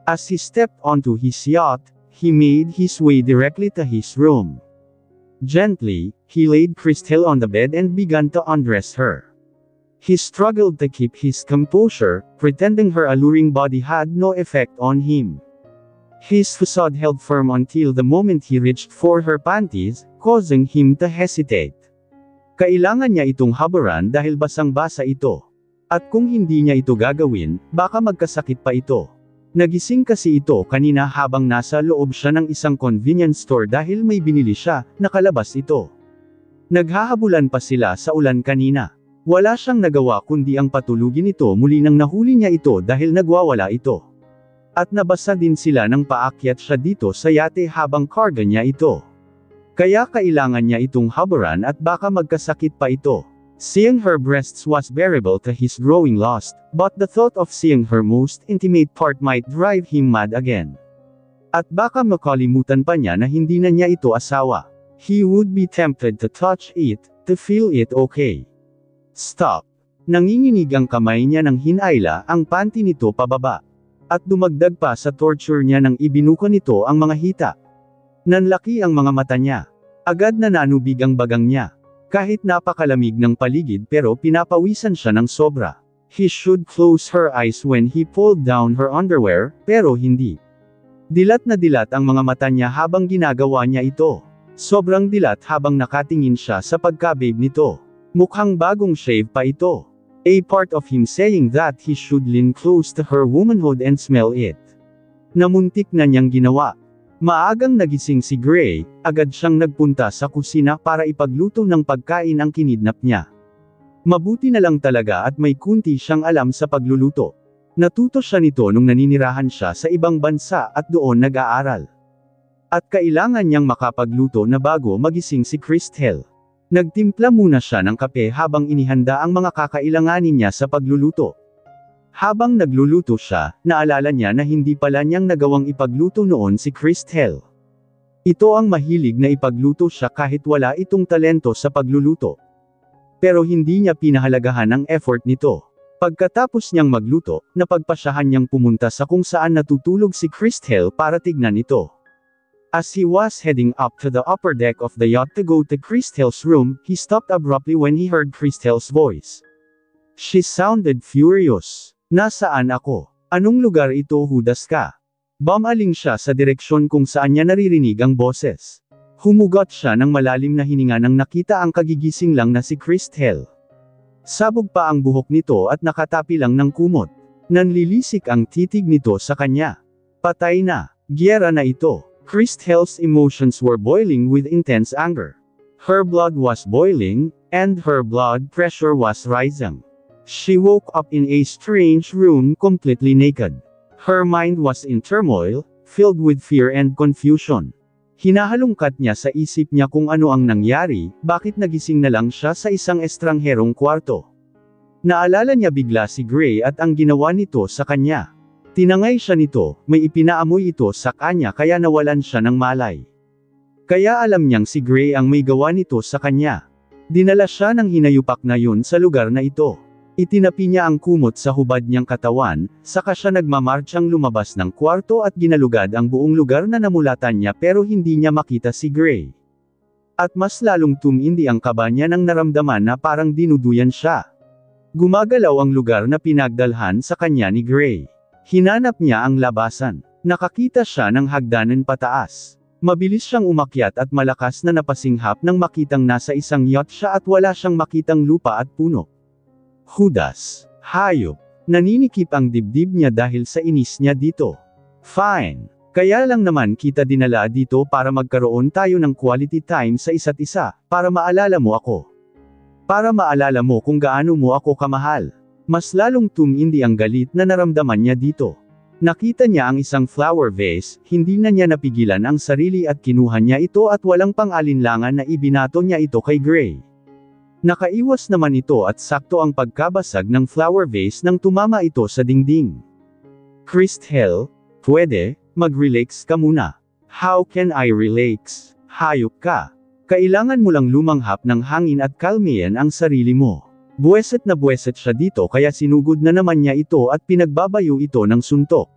As he stepped onto his yacht, he made his way directly to his room. Gently, he laid Christelle on the bed and began to undress her. He struggled to keep his composure, pretending her alluring body had no effect on him. His facade held firm until the moment he reached for her panties, causing him to hesitate. Kailangan niya itong habaran dahil basang-basa ito. At kung hindi niya ito gagawin, baka magkasakit pa ito. Nagising kasi ito kanina habang nasa loob siya ng isang convenience store dahil may binili siya, nakalabas ito. Naghahabulan pa sila sa ulan kanina. Wala siyang nagawa kundi ang patulugin ito muli nang nahuli niya ito dahil nagwawala ito. At nabasa din sila nang paakyat siya dito sa yate habang karga niya ito. Kaya kailangan niya itong habaran at baka magkasakit pa ito. Seeing her breasts was bearable to his growing lust, but the thought of seeing her most intimate part might drive him mad again. At baka makalimutan pa niya na hindi na niya ito asawa. He would be tempted to touch it, to feel it okay. Stop. Nanginginig ang kamay niya nang hinayla ang panty nito pababa. At dumagdag pa sa torture niya nang ibinuka nito ang mga hita. Nanlaki ang mga mata niya. Agad na nanubig ang bagang niya. Kahit napakalamig ng paligid pero pinapawisan siya ng sobra. He should close her eyes when he pulled down her underwear, pero hindi. Dilat na dilat ang mga mata niya habang ginagawa niya ito. Sobrang dilat habang nakatingin siya sa pagka-babe nito. Mukhang bagong shave pa ito. A part of him saying that he should lean close to her womanhood and smell it. Namuntik na niyang ginawa. Maagang nagising si Gray, agad siyang nagpunta sa kusina para ipagluto ng pagkain ang kinidnap niya. Mabuti na lang talaga at may kunti siyang alam sa pagluluto. Natuto siya nito nung naninirahan siya sa ibang bansa at doon nag-aaral. At kailangan niyang makapagluto na bago magising si Christelle. Nagtimpla muna siya ng kape habang inihanda ang mga kakailanganin niya sa pagluluto. Habang nagluluto siya, naalala niya na hindi pala niyang nagawang ipagluto noon si Christelle. Ito ang mahilig na ipagluto siya kahit wala itong talento sa pagluluto. Pero hindi niya pinahalagahan ang effort nito. Pagkatapos niyang magluto, napagpasyahan niyang pumunta sa kung saan natutulog si Christelle para tignan ito. As he was heading up to the upper deck of the yacht to go to Christelle's room, he stopped abruptly when he heard Christelle's voice. She sounded furious. Nasaan ako? Anong lugar ito, hudas ka? Bumaling siya sa direksyon kung saan niya naririnig ang boses. Humugot siya ng malalim na hininga nang nakita ang kagigising lang na si Christelle. Sabog pa ang buhok nito at nakatapi lang ng kumot. Nanlilisik ang titig nito sa kanya. Patay na. Giyera na ito. Christelle's emotions were boiling with intense anger. Her blood was boiling, and her blood pressure was rising. She woke up in a strange room completely naked. Her mind was in turmoil, filled with fear and confusion. Hinahalungkat niya sa isip niya kung ano ang nangyari, bakit nagising na lang siya sa isang estrangherong kwarto. Naalala niya bigla si Gray at ang ginawa nito sa kanya. Tinangay siya nito, may ipinaamoy ito sa kanya kaya nawalan siya ng malay. Kaya alam niyang si Gray ang may gawa nito sa kanya. Dinala siya ng hinayupak na yun sa lugar na ito. Itinapi niya ang kumot sa hubad niyang katawan, saka siya nagmamartsyang lumabas ng kwarto at ginalugad ang buong lugar na namulatan niya pero hindi niya makita si Gray. At mas lalong tumindi ang kaba niya nang naramdaman na parang dinuduyan siya. Gumagalaw ang lugar na pinagdalhan sa kanya ni Gray. Hinanap niya ang labasan. Nakakita siya ng hagdanan pataas. Mabilis siyang umakyat at malakas na napasinghap nang makitang nasa isang yacht siya at wala siyang makitang lupa at puno. Hudas. Hayop. Naninikip ang dibdib niya dahil sa inis niya dito. Fine. Kaya lang naman kita dinala dito para magkaroon tayo ng quality time sa isa't isa, para maalala mo ako. Para maalala mo kung gaano mo ako kamahal. Mas lalong tumindi ang galit na naramdaman niya dito. Nakita niya ang isang flower vase, hindi na niya napigilan ang sarili at kinuha niya ito at walang pang-alinlangan na ibinato niya ito kay Gray. Nakaiwas naman ito at sakto ang pagkabasag ng flower vase nang tumama ito sa dingding. Christelle, pwede, mag-relax ka muna. How can I relax? Hayop ka. Kailangan mo lang lumanghap ng hangin at kalmihan ang sarili mo. Buweset na buweset siya dito kaya sinugod na naman niya ito at pinagbabayo ito ng suntok.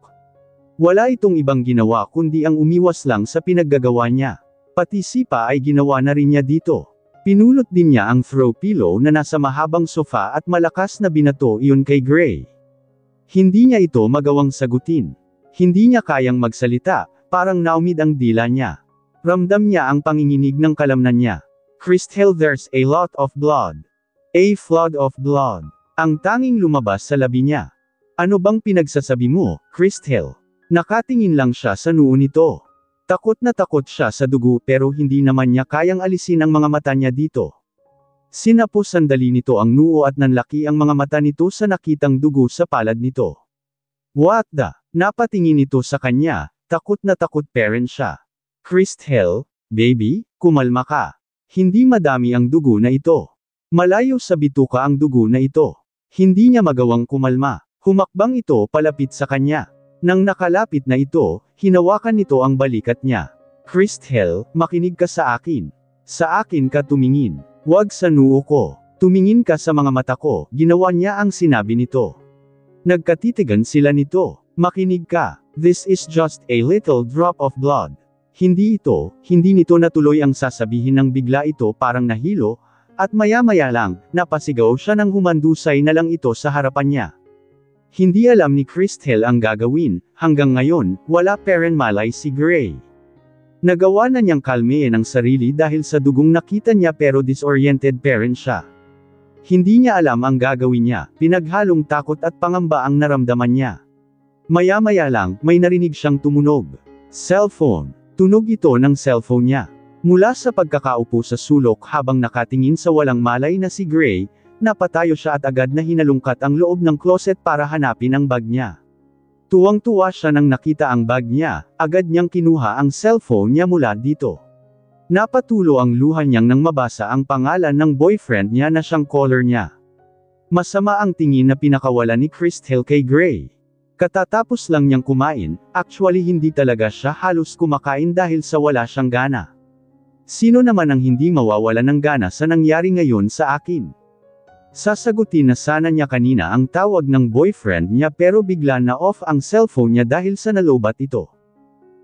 Wala itong ibang ginawa kundi ang umiwas lang sa pinaggagawa niya. Pati sipa ay ginawa na rin niya dito. Pinulot din niya ang throw pillow na nasa mahabang sofa at malakas na binato iyon kay Gray. Hindi niya ito magawang sagutin. Hindi niya kayang magsalita, parang naumid ang dila niya. Ramdam niya ang panginginig ng kalamnan niya. Christel, there's a lot of blood. A flood of blood. Ang tanging lumabas sa labi niya. Ano bang pinagsasabi mo, Christel? Nakatingin lang siya sa noo nito. Takot na takot siya sa dugo pero hindi naman niya kayang alisin ang mga mata niya dito. Sinapos sandali nito ang noo at nanlaki ang mga mata nito sa nakitang dugo sa palad nito. What the? Napatingin ito sa kanya, takot na takot parent siya. Christel, baby, kumalma ka. Hindi madami ang dugo na ito. Malayo sa bituka ang dugo na ito. Hindi niya magawang kumalma. Humakbang ito palapit sa kanya. Nang nakalapit na ito, hinawakan nito ang balikat niya. Christel, makinig ka sa akin. Sa akin ka tumingin. Huwag sa noo ko. Tumingin ka sa mga mata ko. Ginawa niya ang sinabi nito. Nagkatitigan sila nito. Makinig ka. This is just a little drop of blood. Hindi nito natuloy ang sasabihin ng bigla ito parang nahilo, at maya-maya lang, napasigaw siya nang humandusay na lang ito sa harapan niya. Hindi alam ni Christel ang gagawin, hanggang ngayon, wala pa rin malay si Gray. Nagawa na niyang kalmehin ang sarili dahil sa dugong nakita niya pero disoriented pa rin siya. Hindi niya alam ang gagawin niya, pinaghalong takot at pangamba ang naramdaman niya. Maya-maya lang, may narinig siyang tumunog. Cellphone. Tunog ito ng cellphone niya. Mula sa pagkakaupo sa sulok habang nakatingin sa walang malay na si Gray, napatayo siya at agad na hinalungkat ang loob ng closet para hanapin ang bag niya. Tuwang-tuwa siya nang nakita ang bag niya, agad niyang kinuha ang cellphone niya mula dito. Napatulo ang luha niyang nang mabasa ang pangalan ng boyfriend niya na siyang caller niya. Masama ang tingin na pinakawala ni Christel kay Gray. Katatapos lang niyang kumain, actually hindi talaga siya halos kumakain dahil sa wala siyang gana. Sino naman ang hindi mawawala ng gana sa nangyari ngayon sa akin? Sasagutin na sana niya kanina ang tawag ng boyfriend niya pero bigla na off ang cellphone niya dahil sa nalobat ito.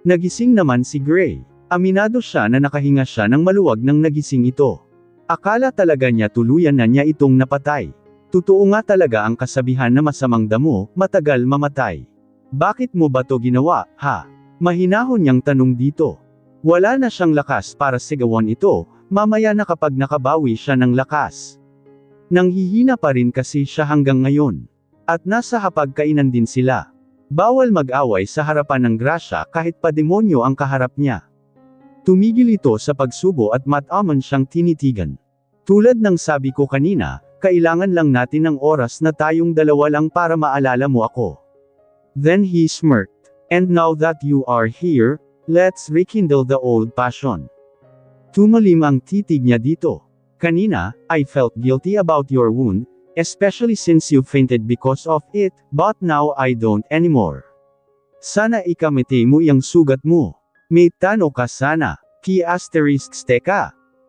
Nagising naman si Gray. Aminado siya na nakahinga siya ng maluwag nang nagising ito. Akala talaga niya tuluyan na niya itong napatay. Totoo nga talaga ang kasabihan na masamang damo, matagal mamatay. Bakit mo ba to ginawa, ha? Mahinahon niyang tanong dito. Wala na siyang lakas para sigawan ito, mamaya na kapag nakabawi siya ng lakas. Nanghihina pa rin kasi siya hanggang ngayon. At nasa hapagkainan din sila. Bawal mag-away sa harapan ng grasya kahit pa demonyo ang kaharap niya. Tumigil ito sa pagsubo at mataman siyang tinitigan. Tulad ng sabi ko kanina, kailangan lang natin ng oras na tayong dalawa lang para maalala mo ako. Then he smirked. And now that you are here, let's rekindle the old passion. Tumalim ang titig niya dito. Kanina, I felt guilty about your wound, especially since you fainted because of it, but now I don't anymore. Sana ikamete mo yung sugat mo. May tano ka sana. Teka.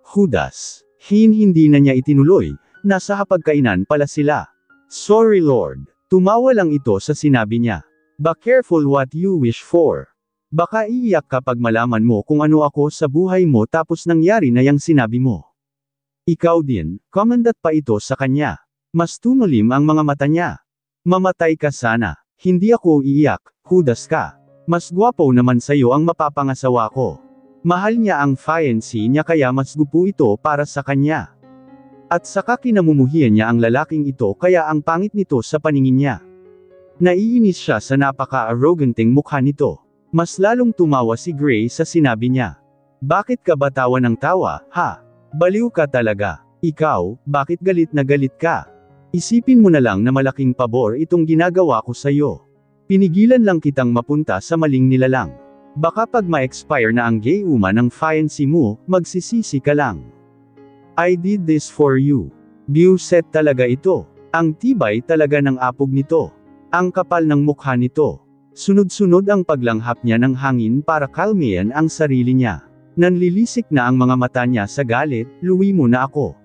Judas. Hindi na niya itinuloy. Nasa hapagkainan pala sila. Sorry Lord. Tumawa lang ito sa sinabi niya. Be careful what you wish for. Baka iiyak kapag malaman mo kung ano ako sa buhay mo tapos nangyari na yang sinabi mo. Ikaw din, komandat pa ito sa kanya. Mas tumulim ang mga mata niya. Mamatay ka sana. Hindi ako iiyak, Judas ka. Mas gwapo naman sa'yo ang mapapangasawa ko. Mahal niya ang fiancé niya kaya mas gupo ito para sa kanya. At saka kinamumuhian niya ang lalaking ito kaya ang pangit nito sa paningin niya. Naiinis siya sa napaka-arroganting mukha nito. Mas lalong tumawa si Gray sa sinabi niya. Bakit ka ba tawa ng tawa, ha? Baliw ka talaga. Ikaw, bakit galit na galit ka? Isipin mo na lang na malaking pabor itong ginagawa ko sa'yo. Pinigilan lang kitang mapunta sa maling nilalang. Baka pag ma-expire na ang gay uma ng fiancé mo, magsisisi ka lang. I did this for you. Buset talaga ito. Ang tibay talaga ng apog nito. Ang kapal ng mukha nito. Sunod-sunod ang paglanghap niya ng hangin para kalmehan ang sarili niya. Nanlilisik na ang mga mata niya sa galit, luwi mo na ako.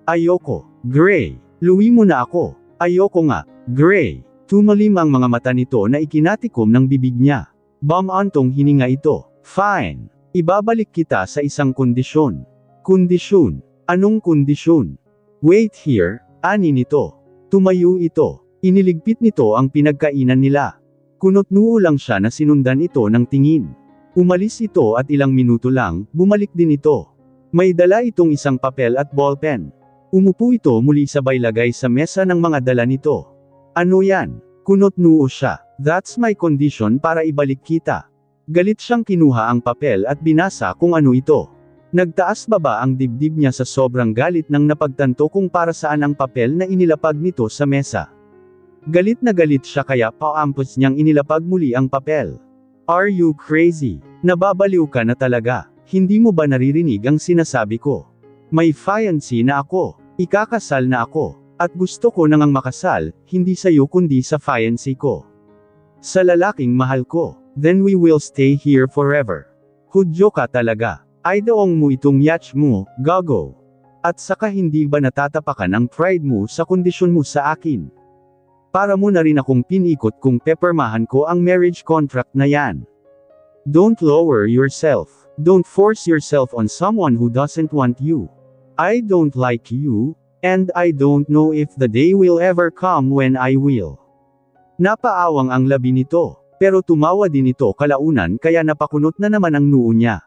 Ayoko. Gray. Luwi mo na ako. Ayoko nga. Gray. Tumalim ang mga mata nito na ikinatikom ng bibig niya. Bumantong hininga ito. Fine. Ibabalik kita sa isang kondisyon. Kondisyon? Anong kondisyon? Wait here, ani nito. Tumayo ito. Iniligpit nito ang pinagkainan nila. Kunot-noo lang siya na sinundan ito ng tingin. Umalis ito at ilang minuto lang, bumalik din ito. May dala itong isang papel at ballpen. Umupo ito muli sabay lagay sa mesa ng mga dala nito. Ano yan? Kunot-noo siya. That's my condition para ibalik kita. Galit siyang kinuha ang papel at binasa kung ano ito. Nagtaas baba ang dibdib niya sa sobrang galit nang napagtanto kung para saan ang papel na inilapag nito sa mesa. Galit na galit siya kaya paampos niyang inilapag muli ang papel. Are you crazy? Nababaliw ka na talaga. Hindi mo ba naririnig ang sinasabi ko? May fiancé na ako. Ikakasal na ako. At gusto ko nang makasal, hindi sa iyo kundi sa fiancé ko. Sa lalaking mahal ko. Then we will stay here forever. Hudyo ka talaga. Ay daong mo itong yacht mo, gago. At saka hindi ba natatapakan ang pride mo sa kondisyon mo sa akin? Para mo na rin akong pinikot kung pepermahan ko ang marriage contract na yan. Don't lower yourself. Don't force yourself on someone who doesn't want you. I don't like you, and I don't know if the day will ever come when I will. Napaawang ang labi nito. Pero tumawa din ito kalaunan kaya napakunot na naman ang noo niya.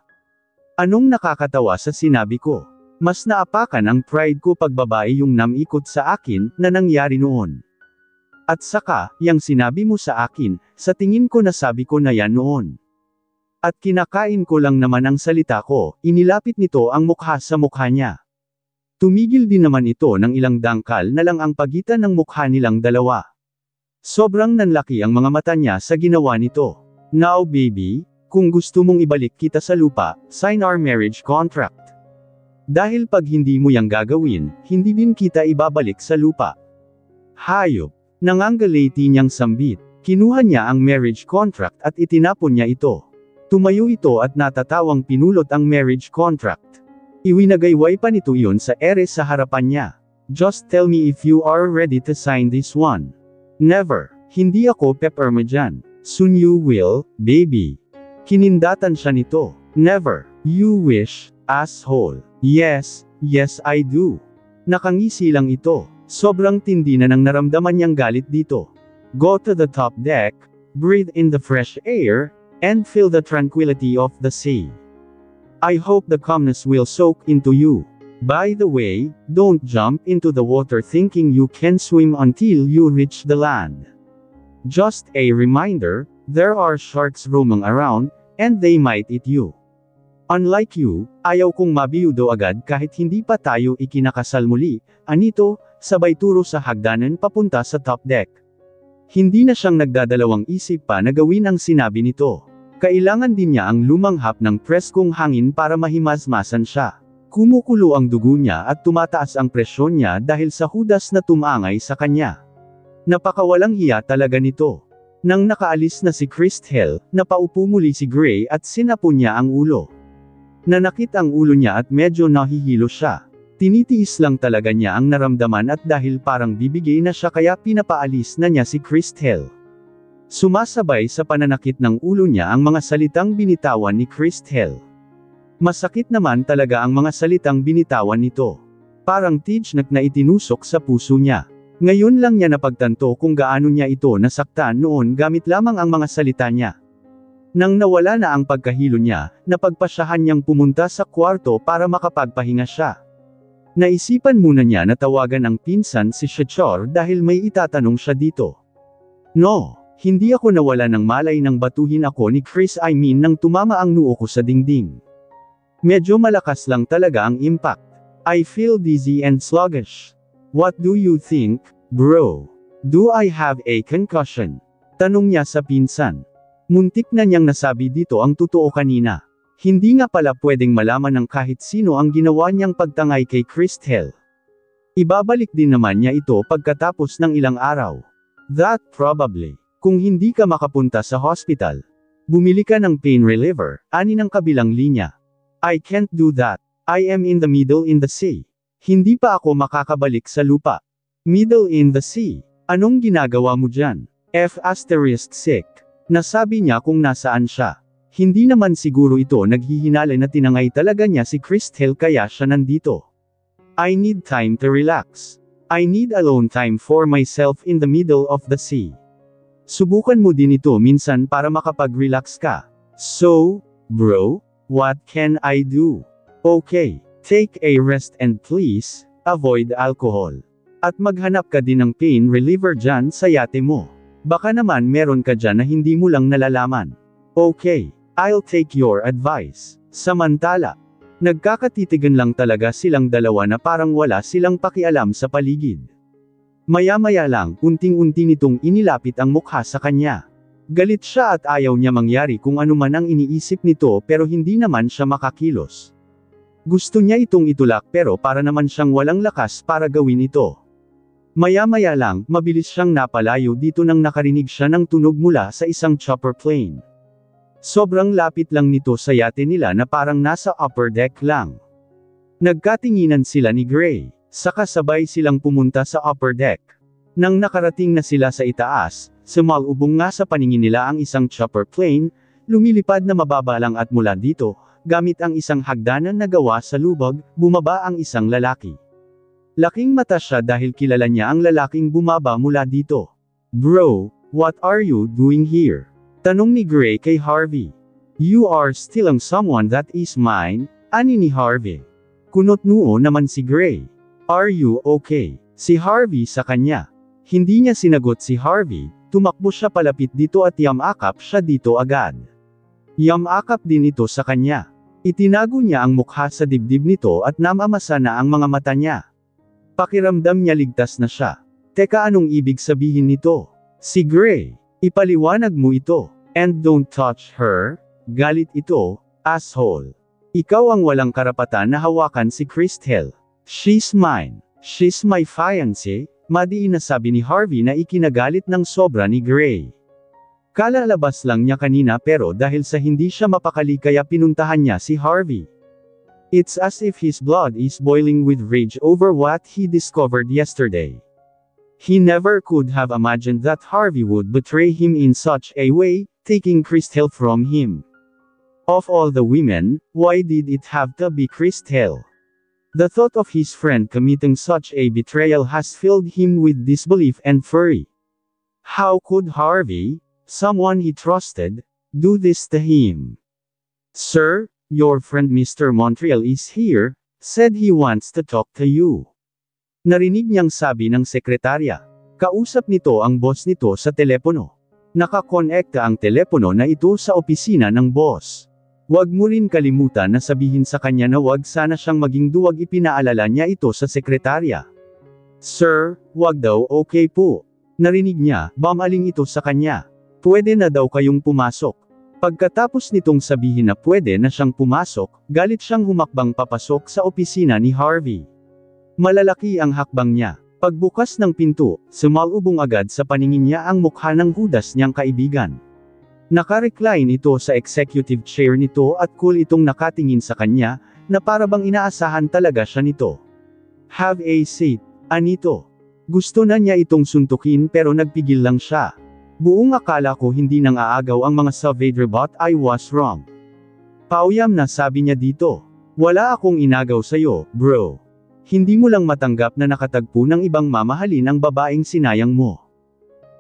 Anong nakakatawa sa sinabi ko? Mas naapakan ang pride ko pag babae yung namikot sa akin na nangyari noon. At saka, yang sinabi mo sa akin, sa tingin ko nasabi ko na yan noon. At kinakain ko lang naman ang salita ko, inilapit nito ang mukha sa mukha niya. Tumigil din naman ito ng ilang dangkal na lang ang pagitan ng mukha nilang dalawa. Sobrang nanlaki ang mga mata niya sa ginawa nito. Now baby, kung gusto mong ibalik kita sa lupa, sign our marriage contract. Dahil pag hindi mo yang gagawin, hindi din kita ibabalik sa lupa. Hayop. Nangangalati niyang sambit. Kinuha niya ang marriage contract at itinapon niya ito. Tumayo ito at natatawang pinulot ang marriage contract. Iwinagayway pa nito iyon sa ere sa harapan niya. Just tell me if you are ready to sign this one. Never. Hindi ako peperma dyan. Soon you will, baby. Kinindatan siya nito. Never. You wish, asshole. Yes, yes I do. Nakangisi lang ito. Sobrang tindi na nang naramdaman niyang galit dito. Go to the top deck, breathe in the fresh air, and feel the tranquility of the sea. I hope the calmness will soak into you. By the way, don't jump into the water thinking you can swim until you reach the land. Just a reminder, there are sharks roaming around, and they might eat you. Unlike you, ayaw kong mabiyudo agad kahit hindi pa tayo ikinakasal muli, anito, sabay turo sa hagdanan papunta sa top deck. Hindi na siyang nagdadalawang isip pa na gawin ang sinabi nito. Kailangan din niya ang lumanghap ng preskong hangin para mahimasmasan siya. Kumukulo ang dugo niya at tumataas ang presyon niya dahil sa hudas na tumangay sa kanya. Napakawalang hiya talaga nito. Nang nakaalis na si Christel, napaupo muli si Gray at sinapon niya ang ulo. Nanakit ang ulo niya at medyo nahihilo siya. Tinitiis lang talaga niya ang naramdaman at dahil parang bibigay na siya kaya pinapaalis na niya si Christel. Sumasabay sa pananakit ng ulo niya ang mga salitang binitawan ni Christel. Masakit naman talaga ang mga salitang binitawan nito. Parang tijnak na itinusok sa puso niya. Ngayon lang niya napagtanto kung gaano niya ito nasaktan noon gamit lamang ang mga salita niya. Nang nawala na ang pagkahilo niya, napagpasyahan niyang pumunta sa kwarto para makapagpahinga siya. Naisipan muna niya na tawagan ang pinsan si Shachor dahil may itatanong siya dito. No, hindi ako nawala ng malay nang batuhin ako ni Chris nang tumama ang noo ko sa dingding. Medyo malakas lang talaga ang impact. I feel dizzy and sluggish. What do you think, bro? Do I have a concussion? Tanong niya sa pinsan. Muntik na niyang nasabi dito ang totoo kanina. Hindi nga pala pwedeng malaman ng kahit sino ang ginawa niyang pagtangay kay Christel. Ibabalik din naman niya ito pagkatapos ng ilang araw. That probably. Kung hindi ka makapunta sa hospital, bumili ka ng pain reliever, ani ng kabilang linya. I can't do that. I am in the middle in the sea. Hindi pa ako makakabalik sa lupa. Middle in the sea. Anong ginagawa mo dyan? F***. Nasabi niya kung nasaan siya. Hindi naman siguro ito naghihinala na tinangay talaga niya si Christel kaya siya nandito. I need time to relax. I need alone time for myself in the middle of the sea. Subukan mo din ito minsan para makapag-relax ka. So, bro, what can I do? Okay, take a rest and please, avoid alcohol. At maghanap ka din ng pain reliever dyan sa yate mo. Baka naman meron ka dyan na hindi mo lang nalalaman. Okay, I'll take your advice. Samantala, nagkakatitigan lang talaga silang dalawa na parang wala silang pakialam sa paligid. Maya-maya lang, unting-unti nitong inilapit ang mukha sa kanya. Galit siya at ayaw niya mangyari kung ano man ang iniisip nito pero hindi naman siya makakilos. Gusto niya itong itulak pero para naman siyang walang lakas para gawin ito. Maya-maya lang, mabilis siyang napalayo dito nang nakarinig siya ng tunog mula sa isang chopper plane. Sobrang lapit lang nito sa yate nila na parang nasa upper deck lang. Nagkatinginan sila ni Gray, saka sabay silang pumunta sa upper deck. Nang nakarating na sila sa itaas, sumalubong nga sa paningin nila ang isang chopper plane, lumilipad na mababa lang at mula dito, gamit ang isang hagdanan na gawa sa lubog, bumaba ang isang lalaki. Laking mata siya dahil kilala niya ang lalaking bumaba mula dito. Bro, what are you doing here? Tanong ni Gray kay Harvey. You are stealing someone that is mine, ani ni Harvey. Kunot-noo naman si Gray. Are you okay? Si Harvey sa kanya. Hindi niya sinagot si Harvey, tumakbo siya palapit dito at yamakap siya dito agad. Yamakap din ito sa kanya. Itinago niya ang mukha sa dibdib nito at namamasa na ang mga mata niya. Pakiramdam niya ligtas na siya. Teka, anong ibig sabihin nito? Si Gray. Ipaliwanag mo ito. And don't touch her. Galit ito, asshole. Ikaw ang walang karapatan na hawakan si Christel. She's mine. She's my fiancé, madiin na sabi ni Harvey na ikinagalit ng sobra ni Gray. Kalalabas lang niya kanina pero dahil sa hindi siya mapakali kaya pinuntahan niya si Harvey. It's as if his blood is boiling with rage over what he discovered yesterday. He never could have imagined that Harvey would betray him in such a way, taking Christel from him. Of all the women, why did it have to be Christel? The thought of his friend committing such a betrayal has filled him with disbelief and fury. How could Harvey, someone he trusted, do this to him? Sir, your friend Mr. Montreal is here, said he wants to talk to you. Narinig niyang sabi ng sekretarya. Kausap nito ang boss nito sa telepono. Nakakonekta ang telepono na ito sa opisina ng boss. Huwag mo rin kalimutan na sabihin sa kanya na huwag sana siyang maging duwag, ipinaalala niya ito sa sekretarya. Sir, huwag daw, okay po. Narinig niya, bamaling ito sa kanya. Pwede na daw kayong pumasok. Pagkatapos nitong sabihin na pwede na siyang pumasok, galit siyang humakbang papasok sa opisina ni Harvey. Malalaki ang hakbang niya. Pagbukas ng pinto, sumalubong agad sa paningin niya ang mukha ng hudas niyang kaibigan. Nakarecline ito sa executive chair nito at cool itong nakatingin sa kanya, na para bang inaasahan talaga siya nito. Have a seat, anito. Gusto na niya itong suntukin pero nagpigil lang siya. Buong akala ko hindi nang aagaw ang mga Savader but I was wrong. Pauyam na sabi niya dito. Wala akong inagaw sa'yo, bro. Hindi mo lang matanggap na nakatagpo ng ibang mamahalin ang babaeng sinayang mo.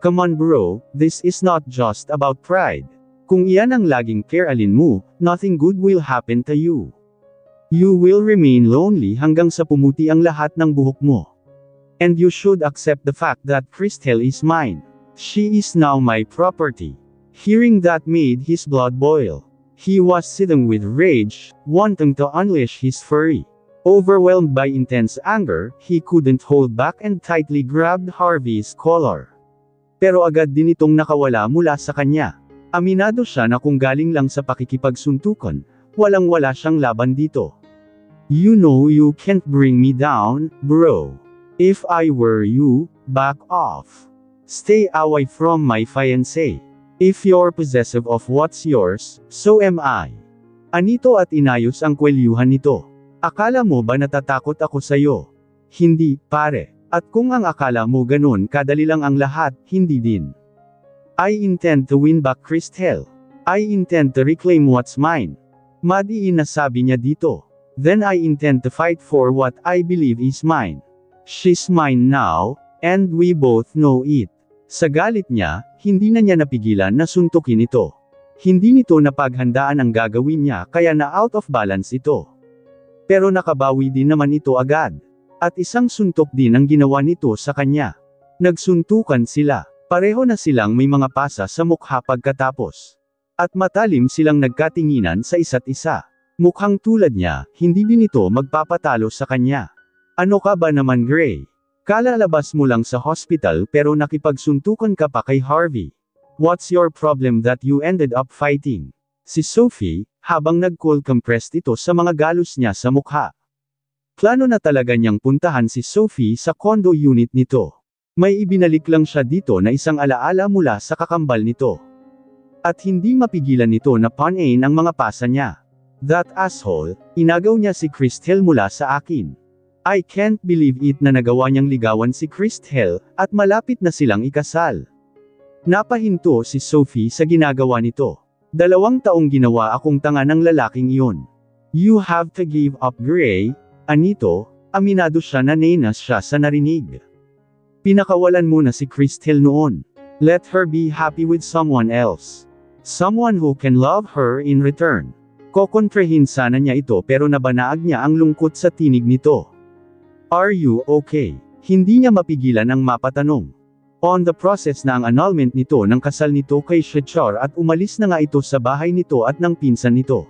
Come on bro, this is not just about pride. Kung iyan ang laging care-alin mo, nothing good will happen to you. You will remain lonely hanggang sa pumuti ang lahat ng buhok mo. And you should accept the fact that Christel is mine. She is now my property. Hearing that made his blood boil. He was seething with rage, wanting to unleash his fury. Overwhelmed by intense anger, he couldn't hold back and tightly grabbed Harvey's collar. Pero agad din itong nakawala mula sa kanya. Aminado siya na kung galing lang sa pakikipagsuntukan, walang-wala siyang laban dito. You know you can't bring me down, bro. If I were you, back off. Stay away from my fiancé. If you're possessive of what's yours, so am I. Anito at inayos ang kwelyuhan nito. Akala mo ba natatakot ako sa'yo? Hindi, pare. At kung ang akala mo ganun kadali lang ang lahat, hindi din. I intend to win back Christelle. I intend to reclaim what's mine. Madiin na sabi niya dito. Then I intend to fight for what I believe is mine. She's mine now, and we both know it. Sa galit niya, hindi na niya napigilan na suntukin ito. Hindi nito napaghandaan ang gagawin niya kaya na out of balance ito. Pero nakabawi din naman ito agad. At isang suntok din ang ginawa nito sa kanya. Nagsuntukan sila. Pareho na silang may mga pasa sa mukha pagkatapos. At matalim silang nagkatinginan sa isa't isa. Mukhang tulad niya, hindi din ito magpapatalo sa kanya. Ano ka ba naman Gray? Kalalabas mo lang sa hospital pero nakipagsuntukan ka pa kay Harvey. What's your problem that you ended up fighting? Si Sophie, habang nag-cold compressed ito sa mga galos niya sa mukha. Plano na talaga niyang puntahan si Sophie sa condo unit nito. May ibinalik lang siya dito na isang alaala mula sa kakambal nito. At hindi mapigilan nito na panin ang mga pasa niya. That asshole, inagaw niya si Christelle mula sa akin. I can't believe it na nagawa niyang ligawan si Christelle, at malapit na silang ikasal. Napahinto si Sophie sa ginagawa nito. 2 taong ginawa akong tanga ng lalaking iyon. You have to give up Gray, Anito, aminado siya na nainas siya sa narinig. Pinakawalan mo na si Christelle noon. Let her be happy with someone else. Someone who can love her in return. Kokontrahin sana niya ito pero nabanaag niya ang lungkot sa tinig nito. Are you okay? Hindi niya mapigilan ang mapatanong. On the process na ang annulment nito ng kasal nito kay Shechar at umalis na nga ito sa bahay nito at ng pinsan nito.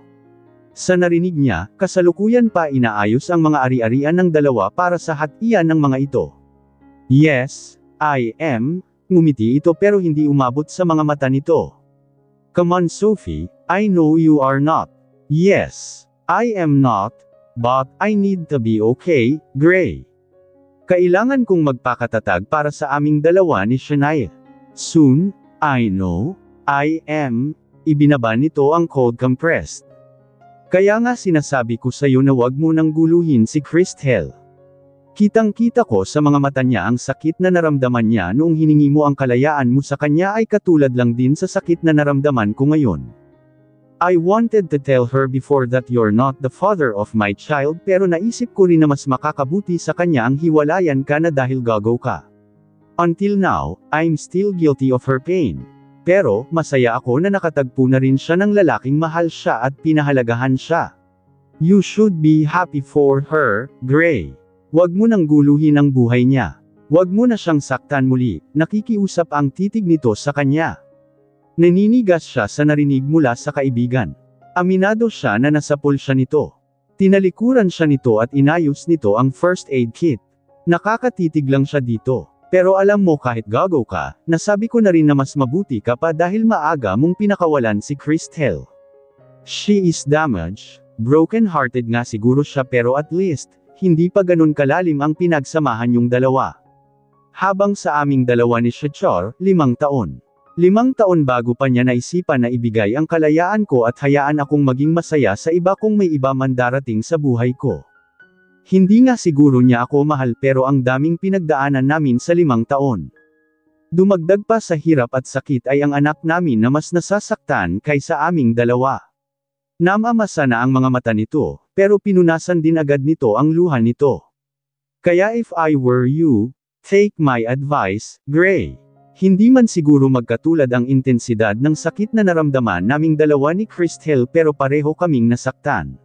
Sa narinig niya, kasalukuyan pa inaayos ang mga ari-arian ng dalawa para sa hatian ng mga ito. Yes, I am, ngumiti ito pero hindi umabot sa mga mata nito. Come on Sophie, I know you are not. Yes, I am not, but I need to be okay, Gray. Kailangan kong magpakatatag para sa aming dalawa ni Shania. Soon, I know, I am, ibinaba nito ang cold compressed. Kaya nga sinasabi ko sa'yo na wag mo nang guluhin si Christelle. Kitang-kita ko sa mga mata niya ang sakit na naramdaman niya noong hiningi mo ang kalayaan mo sa kanya ay katulad lang din sa sakit na naramdaman ko ngayon. I wanted to tell her before that you're not the father of my child pero naisip ko rin na mas makakabuti sa kanya ang hiwalayan ka na dahil gagaw ka. Until now, I'm still guilty of her pain. Pero, masaya ako na nakatagpo na rin siya ng lalaking mahal siya at pinahalagahan siya. You should be happy for her, Gray. Wag mo nang guluhin ang buhay niya. Wag mo na siyang saktan muli, nakikiusap ang titig nito sa kanya. Naninigas siya sa narinig mula sa kaibigan. Aminado siya na nasapol siya nito. Tinalikuran siya nito at inayos nito ang first aid kit. Nakakatitig lang siya dito. Pero alam mo kahit gagaw ka, nasabi ko na rin na mas mabuti ka pa dahil maaga mong pinakawalan si Christelle. She is damaged, broken-hearted nga siguro siya pero at least, hindi pa ganun kalalim ang pinagsamahan yung dalawa. Habang sa aming dalawa ni Shechar, 5 taon. 5 taon bago pa niya naisipan na ibigay ang kalayaan ko at hayaan akong maging masaya sa iba kung may iba man darating sa buhay ko. Hindi nga siguro niya ako mahal pero ang daming pinagdaanan namin sa 5 taon. Dumagdag pa sa hirap at sakit ay ang anak namin na mas nasasaktan kaysa aming dalawa. Namamasa na ang mga mata nito, pero pinunasan din agad nito ang luha nito. Kaya if I were you, take my advice, Gray. Hindi man siguro magkatulad ang intensidad ng sakit na naramdaman naming dalawa ni Christelle pero pareho kaming nasaktan.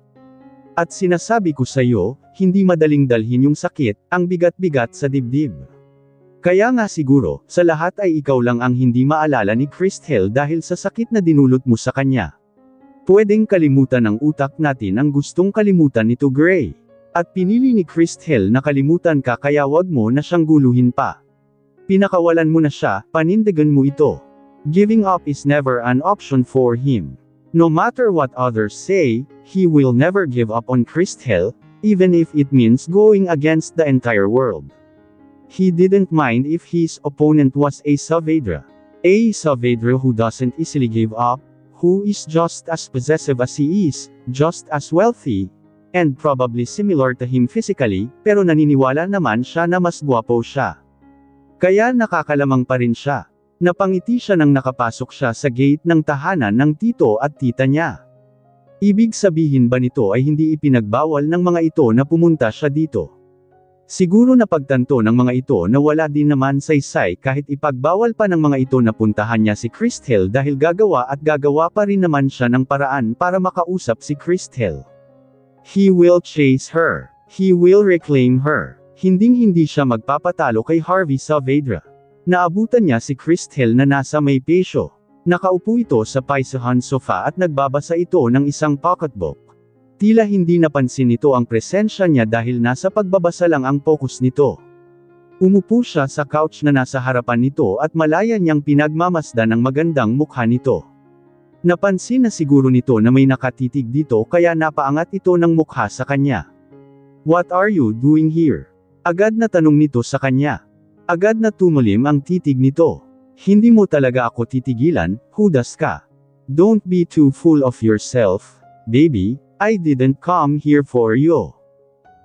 At sinasabi ko sa iyo, hindi madaling dalhin yung sakit, ang bigat-bigat sa dibdib. Kaya nga siguro, sa lahat ay ikaw lang ang hindi maalala ni Christelle dahil sa sakit na dinulot mo sa kanya. Pwedeng kalimutan ng utak natin ang gustong kalimutan nito Gray. At pinili ni Christelle na kalimutan ka kaya wag mo na siyang guluhin pa. Pinakawalan mo na siya, panindigan mo ito. Giving up is never an option for him. No matter what others say, he will never give up on Christelle, even if it means going against the entire world. He didn't mind if his opponent was a Saavedra. A Saavedra who doesn't easily give up, who is just as possessive as he is, just as wealthy, and probably similar to him physically, pero naniniwala naman siya na mas gwapo siya. Kaya nakakalamang pa rin siya. Napangiti siya nang nakapasok siya sa gate ng tahanan ng tito at tita niya. Ibig sabihin ba nito ay hindi ipinagbawal ng mga ito na pumunta siya dito? Siguro napagtanto ng mga ito na wala din naman saysay kahit ipagbawal pa ng mga ito na puntahan niya si Christel dahil gagawa pa rin naman siya ng paraan para makausap si Christel. He will chase her. He will reclaim her. Hinding-hindi siya magpapatalo kay Harvey Saavedra. Naabutan niya si Christel na nasa may pesyo. Nakaupo ito sa paisahan sofa at nagbabasa ito ng isang pocketbook. Tila hindi napansin nito ang presensya niya dahil nasa pagbabasa lang ang focus nito. Umupo siya sa couch na nasa harapan nito at malaya niyang pinagmamasdan ang magandang mukha nito. Napansin na siguro nito na may nakatitig dito kaya napaangat ito ng mukha sa kanya. "What are you doing here?" Agad na tanong nito sa kanya. Agad na tumulim ang titig nito. "Hindi mo talaga ako titigilan, hudas ka. Don't be too full of yourself, baby. I didn't come here for you,"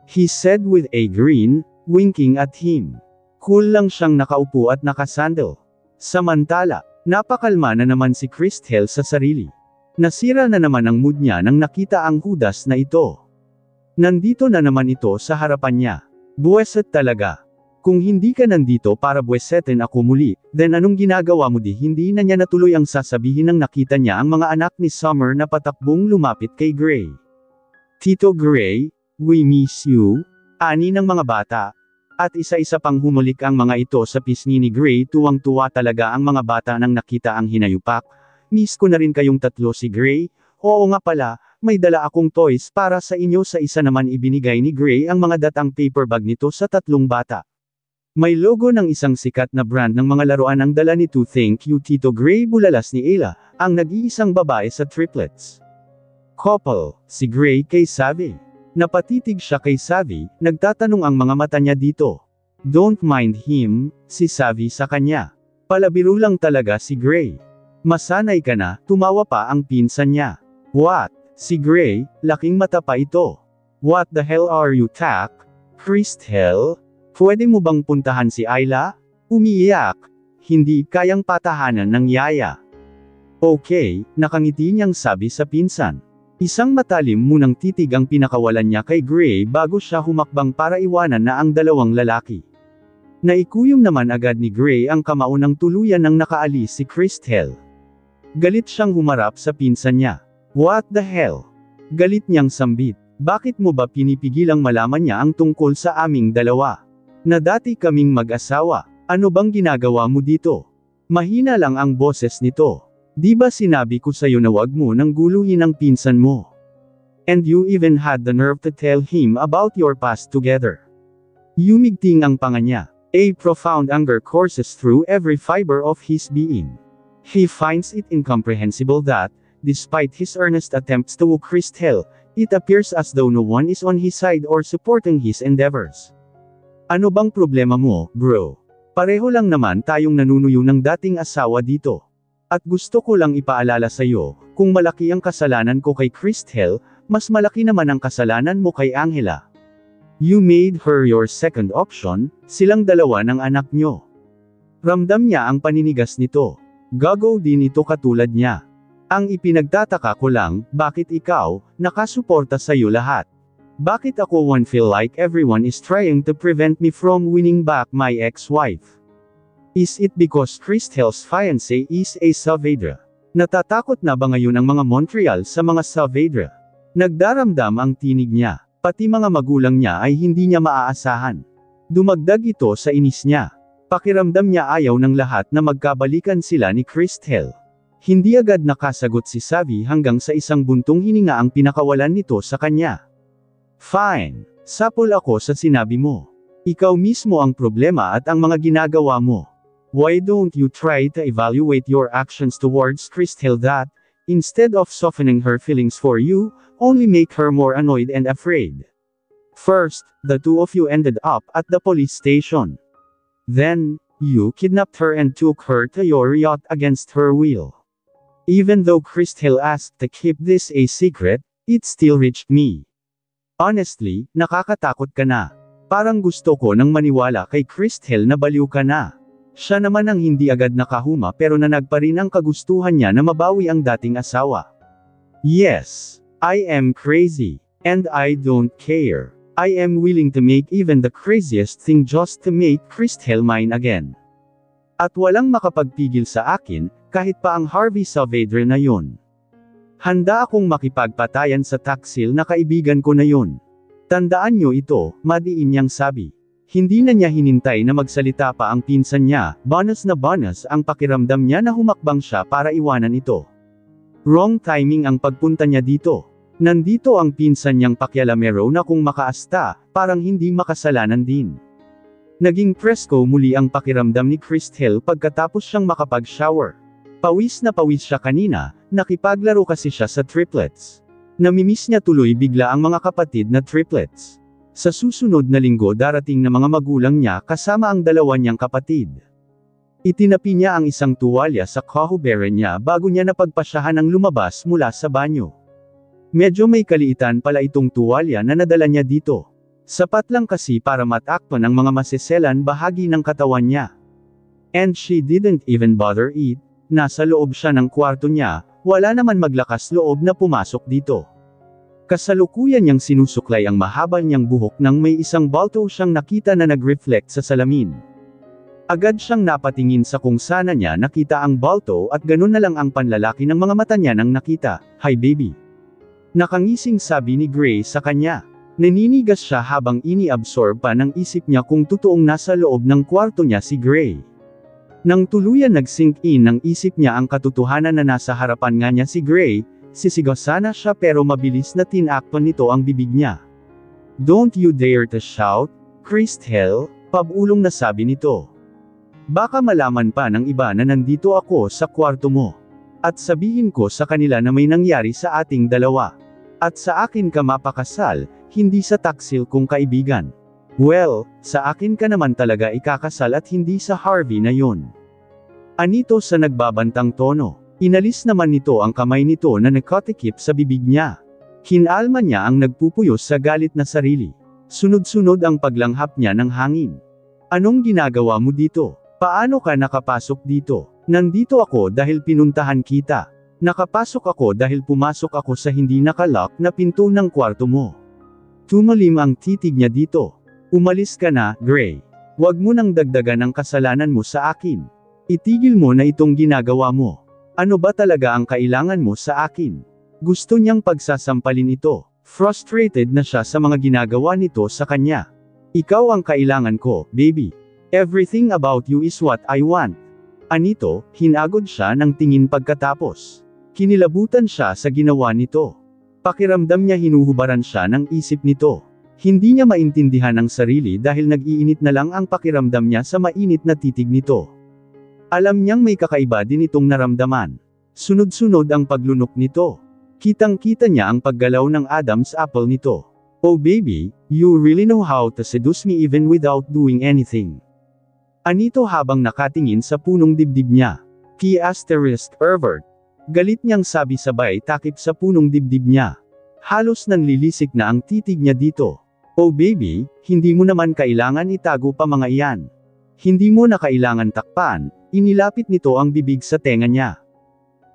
he said with a grin, winking at him. Cool lang siyang nakaupo at nakasandal. Samantala, napakalma na naman si Christel sa sarili. Nasira na naman ang mood niya nang nakita ang hudas na ito. Nandito na naman ito sa harapan niya. Buweset talaga. Kung hindi ka nandito para buwesetin ako muli, then anong ginagawa mo di? Hindi na niya natuloy ang sasabihin nang nakita niya ang mga anak ni Summer na patakbong lumapit kay Gray. "Tito Gray, we miss you," ani ng mga bata. At isa-isa pang humulik ang mga ito sa pisngi ni Gray. Tuwang-tuwa talaga ang mga bata nang nakita ang hinayupak. "Miss ko na rin kayong tatlo si Gray. Oo nga pala, may dala akong toys para sa inyo." Sa isa naman ibinigay ni Gray ang mga datang paper bag nito sa tatlong bata. May logo ng isang sikat na brand ng mga laruan ang dala nito. "Thank you Tito Gray," bulalas ni Ayla, ang nag-iisang babae sa triplets. Couple, si Gray kay Savvy. Napatitig siya kay Savvy, nagtatanong ang mga mata niya dito. "Don't mind him," si Savvy sa kanya. "Palabiro lang talaga si Gray. Masanay ka na," tumawa pa ang pinsan niya. "What? Si Gray, laking mata pa ito. What the hell are you Tak? Christel? Pwede mo bang puntahan si Ayla?" Umiiyak. Hindi kayang patahanan ng yaya. "Okay," nakangiti niyang sabi sa pinsan. Isang matalim munang titig ang pinakawalan niya kay Gray bago siya humakbang para iwanan na ang dalawang lalaki. Naikuyom naman agad ni Gray ang kamao nang tuluyan nang nakaalis si Christel. Galit siyang humarap sa pinsan niya. "What the hell?" Galit niyang sambit. "Bakit mo ba pinipigilang malaman niya ang tungkol sa aming dalawa? Na dati kaming mag-asawa. Ano bang ginagawa mo dito?" Mahina lang ang boses nito. "Di ba sinabi ko sa'yo na wag mo nang guluhin ang pinsan mo? And you even had the nerve to tell him about your past together." Yumigting ang panga niya. A profound anger courses through every fiber of his being. He finds it incomprehensible that, despite his earnest attempts to woo Christel, it appears as though no one is on his side or supporting his endeavors. "Ano bang problema mo, bro? Pareho lang naman tayong nanunuyo ng dating asawa dito. At gusto ko lang ipaalala sa'yo, kung malaki ang kasalanan ko kay Christel, mas malaki naman ang kasalanan mo kay Angela. You made her your second option, silang dalawa ng anak nyo." Ramdam niya ang paninigas nito. Gago din ito katulad niya. Ang ipinagtataka ko lang, bakit ikaw, nakasuporta sa'yo lahat? Bakit ako feel like everyone is trying to prevent me from winning back my ex-wife? Is it because Christel's fiancé is a Saavedra? Natatakot na ba ngayon ang mga Montreal sa mga Saavedra? Nagdaramdam ang tinig niya. Pati mga magulang niya ay hindi niya maaasahan. Dumagdag ito sa inis niya. Pakiramdam niya ayaw ng lahat na magkabalikan sila ni Christel. Hindi agad nakasagot si Savvy hanggang sa isang buntong hininga ang pinakawalan nito sa kanya. "Fine. Sapol ako sa sinabi mo. Ikaw mismo ang problema at ang mga ginagawa mo. Why don't you try to evaluate your actions towards Christel that, instead of softening her feelings for you, only make her more annoyed and afraid? First, the two of you ended up at the police station. Then, you kidnapped her and took her to your yacht against her will. Even though Christel asked to keep this a secret, it still reached me. Honestly, nakakatakot ka na. Parang gusto ko nang maniwala kay Christel na baliw ka na. Siya naman ang hindi agad nakahuma pero nanag pa rin ang kagustuhan niya na mabawi ang dating asawa. Yes, I am crazy. And I don't care. I am willing to make even the craziest thing just to make Christel mine again. At walang makapagpigil sa akin, kahit pa ang Harvey Saavedra na yun. Handa akong makipagpatayan sa taksil na kaibigan ko na yun. Tandaan nyo ito, madiin niyang sabi. Hindi na niya hinintay na magsalita pa ang pinsan niya, bonus na bonus ang pakiramdam niya na humakbang siya para iwanan ito. Wrong timing ang pagpunta niya dito. Nandito ang pinsan niyang pakialamero na kung makaasta, parang hindi makasalanan din. Naging presko muli ang pakiramdam ni Christel pagkatapos siyang makapag-shower. Pawis na pawis siya kanina, nakipaglaro kasi siya sa triplets. Namimiss niya tuloy bigla ang mga kapatid na triplets. Sa susunod na linggo darating na mga magulang niya kasama ang dalawa niyang kapatid. Itinapi niya ang isang tuwalya sa kahuberen niya bago niya napagpasyahan ang lumabas mula sa banyo. Medyo may kaliitan pala itong tuwalya na nadala niya dito. Sapat lang kasi para matakpan ang mga maseselan bahagi ng katawan niya. And she didn't even bother it. Nasa loob siya ng kwarto niya, wala naman maglakas loob na pumasok dito. Kasalukuyan niyang sinusuklay ang mahaba niyang buhok nang may isang balto siyang nakita na nag-reflect sa salamin. Agad siyang napatingin sa kung sana niya nakita ang balto at ganun na lang ang panlalaki ng mga mata niya nang nakita. "Hi baby." Nakangising sabi ni Gray sa kanya. Naninigas siya habang ini-absorb pa ng isip niya kung totoong nasa loob ng kwarto niya si Gray. Nang tuluyan nag-sink in ng isip niya ang katotohanan na nasa harapan nga niya si Gray, sisigaw sana siya pero mabilis na tinakpan nito ang bibig niya. "Don't you dare to shout, Christel," pabulong na sabi nito. "Baka malaman pa ng iba na nandito ako sa kwarto mo. At sabihin ko sa kanila na may nangyari sa ating dalawa. At sa akin ka mapakasal, hindi sa taksil kong kaibigan. Well, sa akin ka naman talaga ikakasal at hindi sa Harvey na yun." Anito sa nagbabantang tono. Inalis naman nito ang kamay nito na nakatikip sa bibig niya. Kinalma niya ang nagpupuyos sa galit na sarili. Sunod-sunod ang paglanghap niya ng hangin. "Anong ginagawa mo dito? Paano ka nakapasok dito?" "Nandito ako dahil pinuntahan kita. Nakapasok ako dahil pumasok ako sa hindi nakalock na pinto ng kwarto mo." Tumalim ang titig niya dito. "Umalis ka na, Gray. Huwag mo nang dagdagan ang kasalanan mo sa akin. Itigil mo na itong ginagawa mo. Ano ba talaga ang kailangan mo sa akin?" Gusto niyang pagsasampalin ito. Frustrated na siya sa mga ginagawa nito sa kanya. "Ikaw ang kailangan ko, baby. Everything about you is what I want." Anito, hinagod siya ng tingin pagkatapos. Kinilabutan siya sa ginawa nito. Pakiramdam niya hinuhubaran siya ng isip nito. Hindi niya maintindihan ang sarili dahil nag-iinit na lang ang pakiramdam niya sa mainit na titig nito. Alam niyang may kakaiba din itong naramdaman. Sunod-sunod ang paglunok nito. Kitang-kita niya ang paggalaw ng Adam's apple nito. "Oh baby, you really know how to seduce me even without doing anything." Anito habang nakatingin sa punong dibdib niya. "Pervert." Galit niyang sabi sabay takip sa punong dibdib niya. Halos nanlilisik na ang titig niya dito. "Oh baby, hindi mo naman kailangan itago pa mga iyan. Hindi mo na kailangan takpan." Inilapit nito ang bibig sa tenga niya.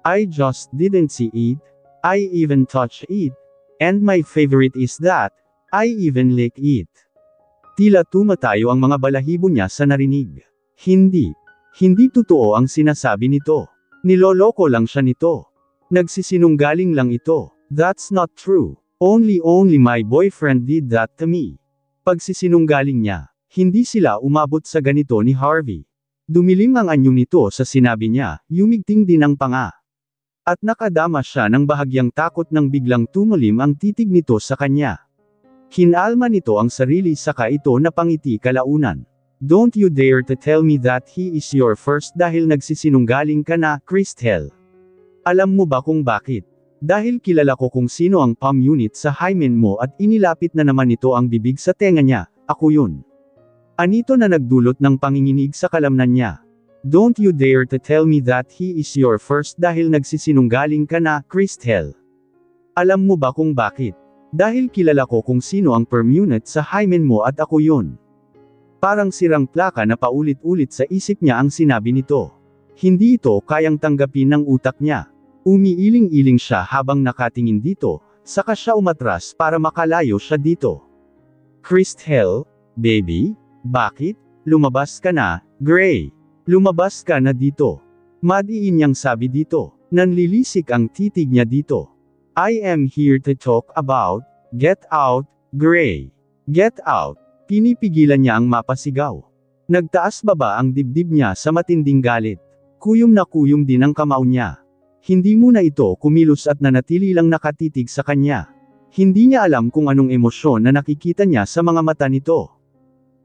"I just didn't see it. I even touched it. And my favorite is that, I even lick it." Tila tumatayo ang mga balahibo niya sa narinig. Hindi totoo ang sinasabi nito. Niloloko lang siya nito. Nagsisinungaling lang ito. "That's not true. Only my boyfriend did that to me." Pagsisinungaling niya. Hindi sila umabot sa ganito ni Harvey. Dumilim ang anyo nito sa sinabi niya, yumigting din ang panga. At nakadama siya ng bahagyang takot nang biglang tumalim ang titig nito sa kanya. Kinalma nito ang sarili saka ito napangiti kalaunan. "Don't you dare to tell me that he is your first dahil nagsisinungaling ka na, Christel. Alam mo ba kung bakit? Dahil kilala ko kung sino ang palm unit sa hymen mo at inilapit na naman nito ang bibig sa tenga niya, ako yun." Anito na nagdulot ng panginginig sa kalamnan niya. "Don't you dare to tell me that he is your first dahil nagsisinungaling ka na, Christel. Alam mo ba kung bakit? Dahil kilala ko kung sino ang perm unit sa hymen mo at ako yun." Parang sirang plaka na paulit-ulit sa isip niya ang sinabi nito. Hindi ito kayang tanggapin ng utak niya. Umiiling-iling siya habang nakatingin dito, saka siya umatras para makalayo siya dito. Christel, baby? Bakit? Lumabas ka na, Gray. Lumabas ka na dito. Madiin niyang sabi dito. Nanlilisik ang titig niya dito. I am here to talk about, get out, Gray. Get out. Pinipigilan niya ang mapasigaw. Nagtaas baba ang dibdib niya sa matinding galit. Kuyom na kuyom din ang kamao niya. Hindi muna ito kumilos at nanatili lang nakatitig sa kanya. Hindi niya alam kung anong emosyon na nakikita niya sa mga mata nito.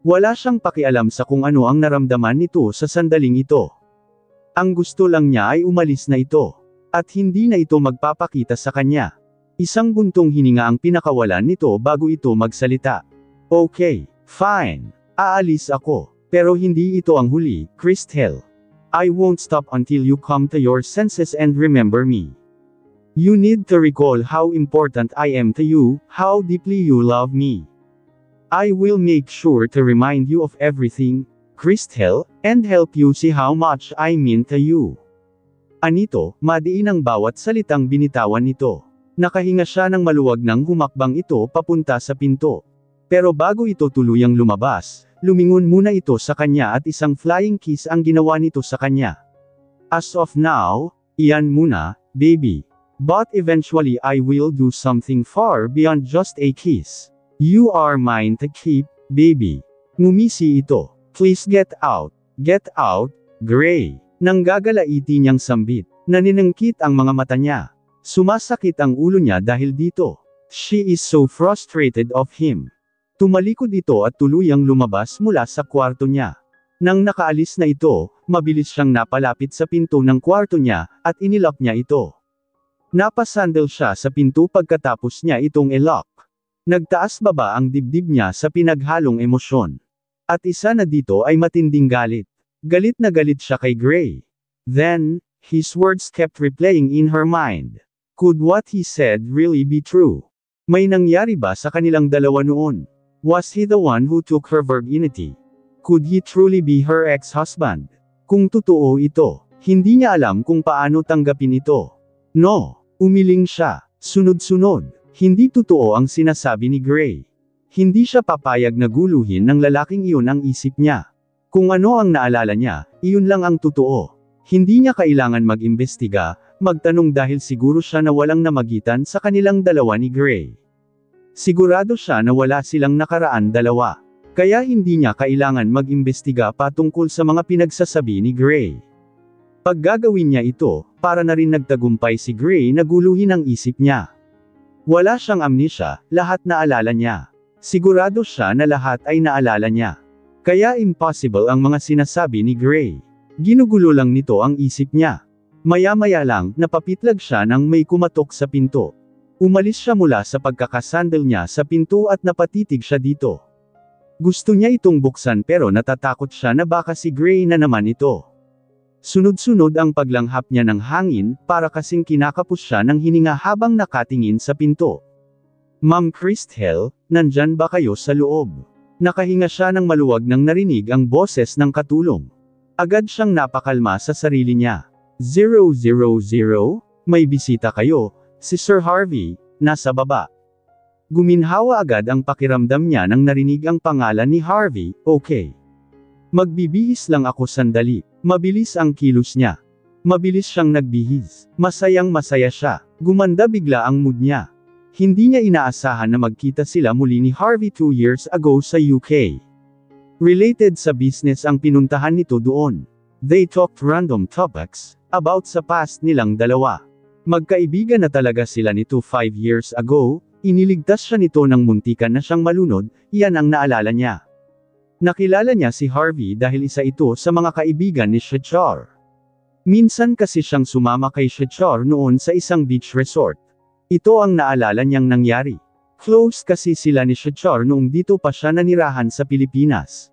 Wala siyang pakialam sa kung ano ang naramdaman nito sa sandaling ito. Ang gusto lang niya ay umalis na ito. At hindi na ito magpapakita sa kanya. Isang buntong hininga ang pinakawalan nito bago ito magsalita. Okay, fine. Aalis ako. Pero hindi ito ang huli, Christel. I won't stop until you come to your senses and remember me. You need to recall how important I am to you, how deeply you love me. I will make sure to remind you of everything, Christel, and help you see how much I mean to you. Anito, madiin ang bawat salitang binitawan nito. Nakahinga siya ng maluwag nang humakbang ito papunta sa pinto. Pero bago ito tuluyang lumabas, lumingon muna ito sa kanya at isang flying kiss ang ginawa nito sa kanya. As of now, iyan muna, baby. But eventually I will do something far beyond just a kiss. You are mine to keep, baby. Ngumisi ito. Please get out, Gray. Nanggagalaiti niyang sambit. Naninangkit ang mga mata niya. Sumasakit ang ulo niya dahil dito. She is so frustrated of him. Tumalikod ito at tuluyang lumabas mula sa kwarto niya. Nang nakaalis na ito, mabilis siyang napalapit sa pinto ng kwarto niya, at inilak niya ito. Napasandal siya sa pinto pagkatapos niya itong ilock. Nagtaas baba ang dibdib niya sa pinaghalong emosyon. At isa na dito ay matinding galit. Galit na galit siya kay Gray. Then, his words kept replaying in her mind. Could what he said really be true? May nangyari ba sa kanilang dalawa noon? Was he the one who took her virginity? Could he truly be her ex-husband? Kung totoo ito, hindi niya alam kung paano tanggapin ito. No, umiling siya. Sunod-sunod. Hindi totoo ang sinasabi ni Gray. Hindi siya papayag na guluhin ng lalaking iyon ang isip niya. Kung ano ang naalala niya, iyon lang ang totoo. Hindi niya kailangan mag-imbestiga, magtanong dahil siguro siya na walang namagitan sa kanilang dalawa ni Gray. Sigurado siya na wala silang nakaraan dalawa. Kaya hindi niya kailangan mag-imbestiga patungkol sa mga pinagsasabi ni Gray. Pag gagawin niya ito, para na rin nagtagumpay si Gray na guluhin ang isip niya. Wala siyang amnesia, lahat naalala niya. Sigurado siya na lahat ay naalala niya. Kaya impossible ang mga sinasabi ni Gray. Ginugulo lang nito ang isip niya. Maya-maya lang, napapitlag siya nang may kumatok sa pinto. Umalis siya mula sa pagkakasandal niya sa pinto at napatitig siya dito. Gusto niya itong buksan pero natatakot siya na baka si Gray na naman ito. Sunod-sunod ang paglanghap niya ng hangin, para kasing kinakapos siya ng hininga habang nakatingin sa pinto. Ma'am Christel, nandyan ba kayo sa loob? Nakahinga siya ng maluwag nang narinig ang boses ng katulong. Agad siyang napakalma sa sarili niya. 000, may bisita kayo. Si Sir Harvey, nasa baba. Guminhawa agad ang pakiramdam niya nang narinig ang pangalan ni Harvey. Okay. Magbibihis lang ako sandali. Mabilis ang kilos niya. Mabilis siyang nagbihis. Masayang masaya siya. Gumanda bigla ang mood niya. Hindi niya inaasahan na magkita sila muli ni Harvey 2 years ago sa UK. Related sa business ang pinuntahan nito doon. They talked random topics about sa past nilang dalawa. Magkaibigan na talaga sila nito 5 years ago, iniligtas siya nito nang muntikan na siyang malunod, iyan ang naalala niya. Nakilala niya si Harvey dahil isa ito sa mga kaibigan ni Shachar. Minsan kasi siyang sumama kay Shachar noon sa isang beach resort. Ito ang naalala niyang nangyari. Close kasi sila ni Shachar noong dito pa siya nanirahan sa Pilipinas.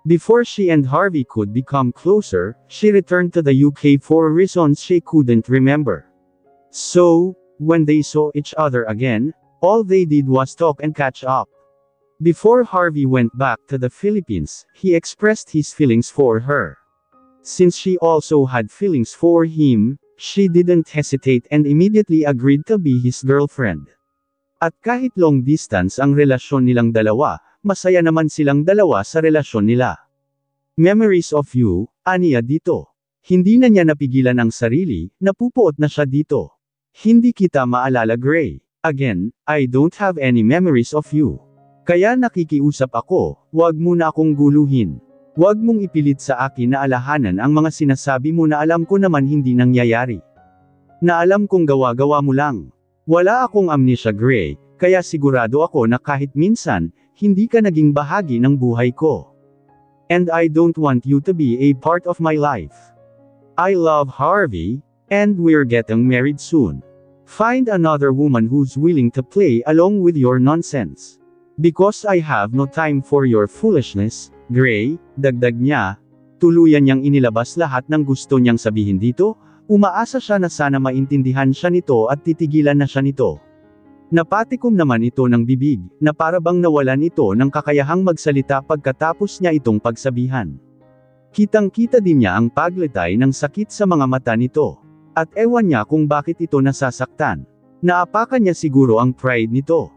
Before she and Harvey could become closer, she returned to the UK for reasons she couldn't remember. So, when they saw each other again, all they did was talk and catch up. Before Harvey went back to the Philippines, he expressed his feelings for her. Since she also had feelings for him, she didn't hesitate and immediately agreed to be his girlfriend. At kahit long distance ang relasyon nilang dalawa, masaya naman silang dalawa sa relasyon nila. Memories of you, aniya dito. Hindi na niya napigilan ang sarili, napupuot na siya dito. Hindi kita maalala Gray. Again, I don't have any memories of you. Kaya nakikiusap ako, wag mo na akong guluhin. Wag mong ipilit sa akin na alahanan ang mga sinasabi mo na alam ko naman hindi nangyayari. Na alam kong gawa-gawa mo lang. Wala akong amnesia Gray, kaya sigurado ako na kahit minsan, hindi ka naging bahagi ng buhay ko. And I don't want you to be a part of my life. I love Harvey, and we're getting married soon. Find another woman who's willing to play along with your nonsense. Because I have no time for your foolishness, Gray, dagdag niya. Tuluyan niyang inilabas lahat ng gusto niyang sabihin dito, umaasa siya na sana maintindihan siya nito at titigilan na siya nito. Napatikom naman ito ng bibig, na parabang nawalan ito ng kakayahang magsalita pagkatapos niya itong pagsabihan. Kitang-kita din niya ang paglitay ng sakit sa mga mata nito. At ewan niya kung bakit ito nasasaktan. Naapakan niya siguro ang pride nito.